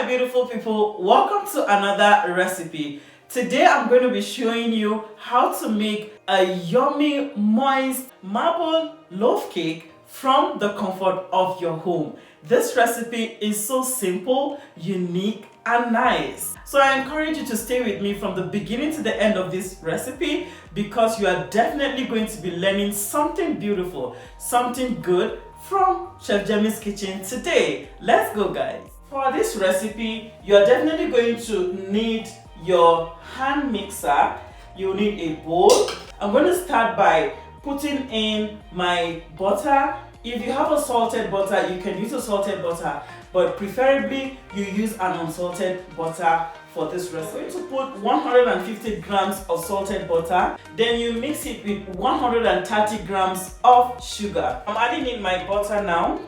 beautiful people, welcome to another recipe. Today I'm going to be showing you how to make a yummy moist marble loaf cake from the comfort of your home. This recipe is so simple, unique and nice. So I encourage you to stay with me from the beginning to the end of this recipe because you are definitely going to be learning something beautiful, something good from Chef Jemmy's kitchen today. Let's go, guys. For this recipe, you are definitely going to need your hand mixer. You'll need a bowl. I'm going to start by putting in my butter. If you have a salted butter, you can use a salted butter, but preferably you use an unsalted butter for this recipe. I'm going to put 150 grams of salted butter. Then you mix it with 130 grams of sugar. I'm adding in my butter now,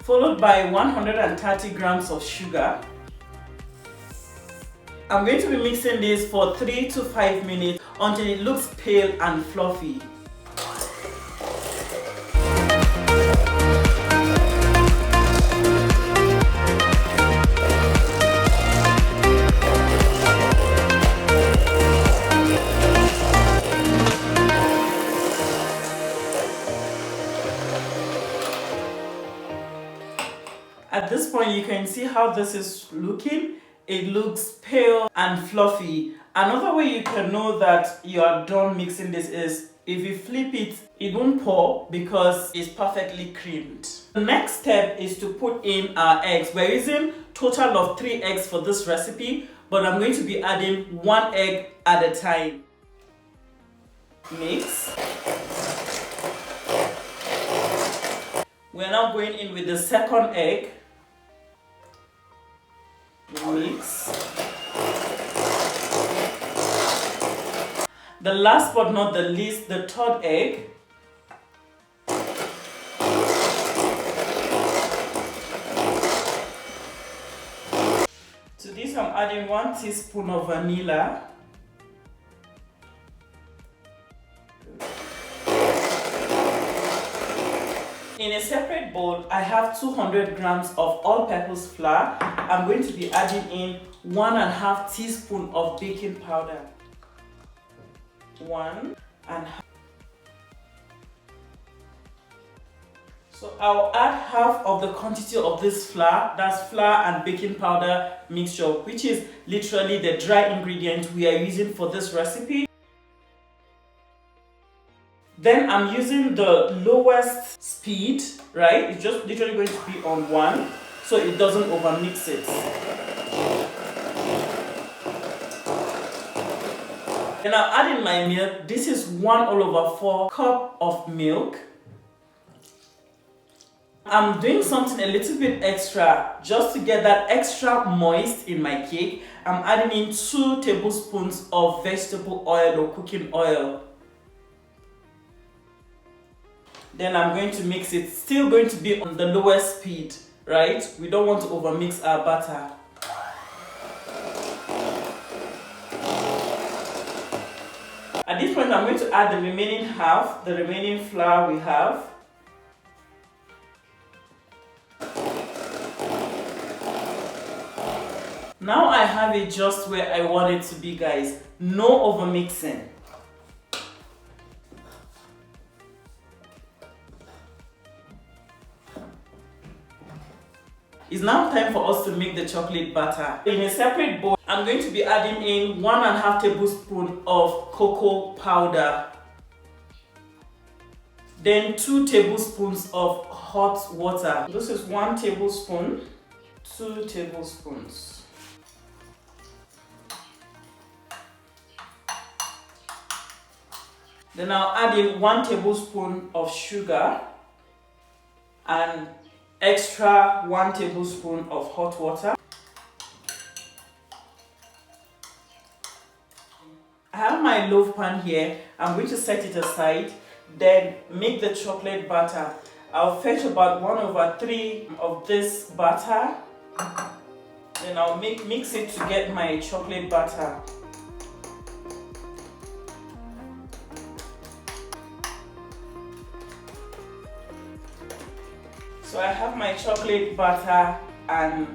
followed by 130 grams of sugar. I'm going to be mixing this for 3 to 5 minutes until it looks pale and fluffy. At this point, you can see how this is looking. It looks pale and fluffy. Another way you can know that you are done mixing this is if you flip it, it won't pour because it's perfectly creamed. The next step is to put in our eggs. We're using total of 3 eggs for this recipe, but I'm going to be adding 1 egg at a time. Mix. We're now going in with the second egg. Mix. The last but not the least, the third egg. To this I'm adding 1 teaspoon of vanilla. In a separate bowl, I have 200 grams of all-purpose flour. I'm going to be adding in 1.5 teaspoon of baking powder. 1.5. So I'll add half of the quantity of this flour, that's flour and baking powder mixture, which is literally the dry ingredient we are using for this recipe. Then I'm using the lowest speed, right? It's just literally going to be on 1, so it doesn't overmix it. Then I'll add in my milk. This is 1/4 cup of milk. I'm doing something a little bit extra just to get that extra moist in my cake. I'm adding in 2 tablespoons of vegetable oil or cooking oil. Then I'm going to mix it, still going to be on the lowest speed, right? We don't want to overmix our butter. At this point, I'm going to add the remaining half, the remaining flour we have. Now I have it just where I want it to be, guys. No overmixing. It's now time for us to make the chocolate batter. In a separate bowl, I'm going to be adding in 1.5 tablespoons of cocoa powder. Then 2 tablespoons of hot water. This is 1 tablespoon, 2 tablespoons. Then I'll add in 1 tablespoon of sugar and extra 1 tablespoon of hot water. I have my loaf pan here. I'm going to set it aside, then make the chocolate batter. I'll fetch about 1/3 of this batter. Then I'll mix it to get my chocolate batter. So I have my chocolate butter and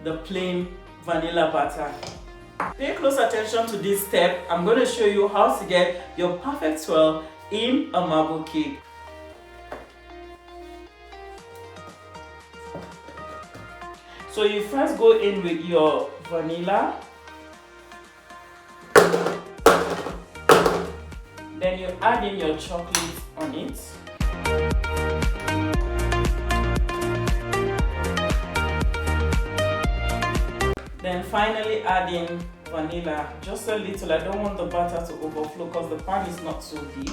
the plain vanilla butter. Pay close attention to this step. I'm going to show you how to get your perfect swirl in a marble cake. So you first go in with your vanilla, then you add in your chocolate on it. Then finally add in vanilla, just a little. I don't want the butter to overflow because the pan is not so big.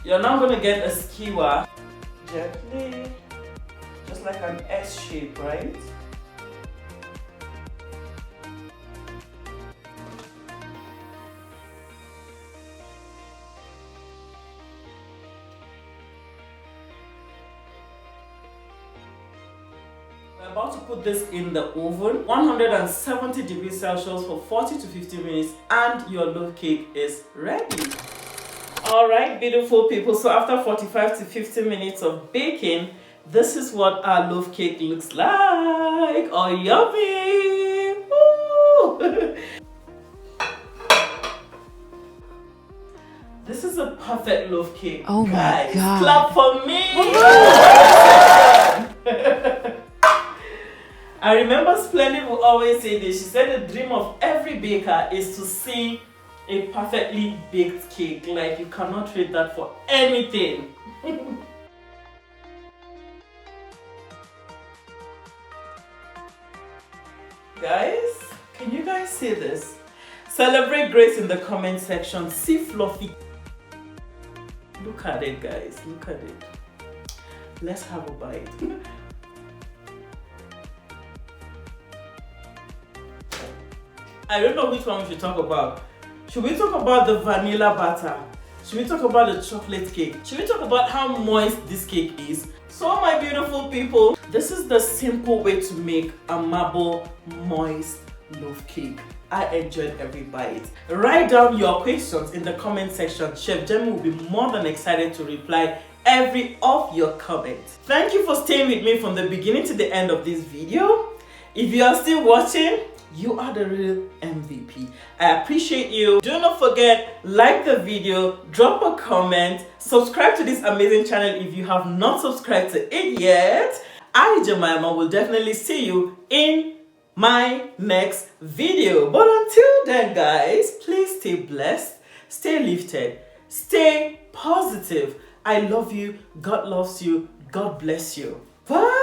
You're now going to get a skewer, gently, just like an S shape, right? We're about to put this in the oven, 170 degrees Celsius for 40 to 50 minutes, and your loaf cake is ready. Alright, beautiful people, so after 45 to 50 minutes of baking, this is what our loaf cake looks like. Oh, yummy! Woo! This is a perfect loaf cake. Oh my God. Clap for me! I remember Splendid would always say this. She said the dream of every baker is to see a perfectly baked cake. Like, you cannot trade that for anything. Guys, can you guys see this? Celebrate Grace in the comment section. See fluffy. Look at it, guys. Look at it. Let's have a bite. I don't know which one we should talk about. Should we talk about the vanilla butter? Should we talk about the chocolate cake? Should we talk about how moist this cake is? So my beautiful people, this is the simple way to make a marble moist loaf cake. I enjoyed every bite. Write down your questions in the comment section. Chef Jemmy will be more than excited to reply every of your comments. Thank you for staying with me from the beginning to the end of this video. If you are still watching, you are the real MVP. I appreciate you. Do not forget, like the video, drop a comment, subscribe to this amazing channel if you have not subscribed to it yet. I, Jemima, will definitely see you in my next video. But until then, guys, please stay blessed, stay lifted, stay positive. I love you. God loves you. God bless you. Bye.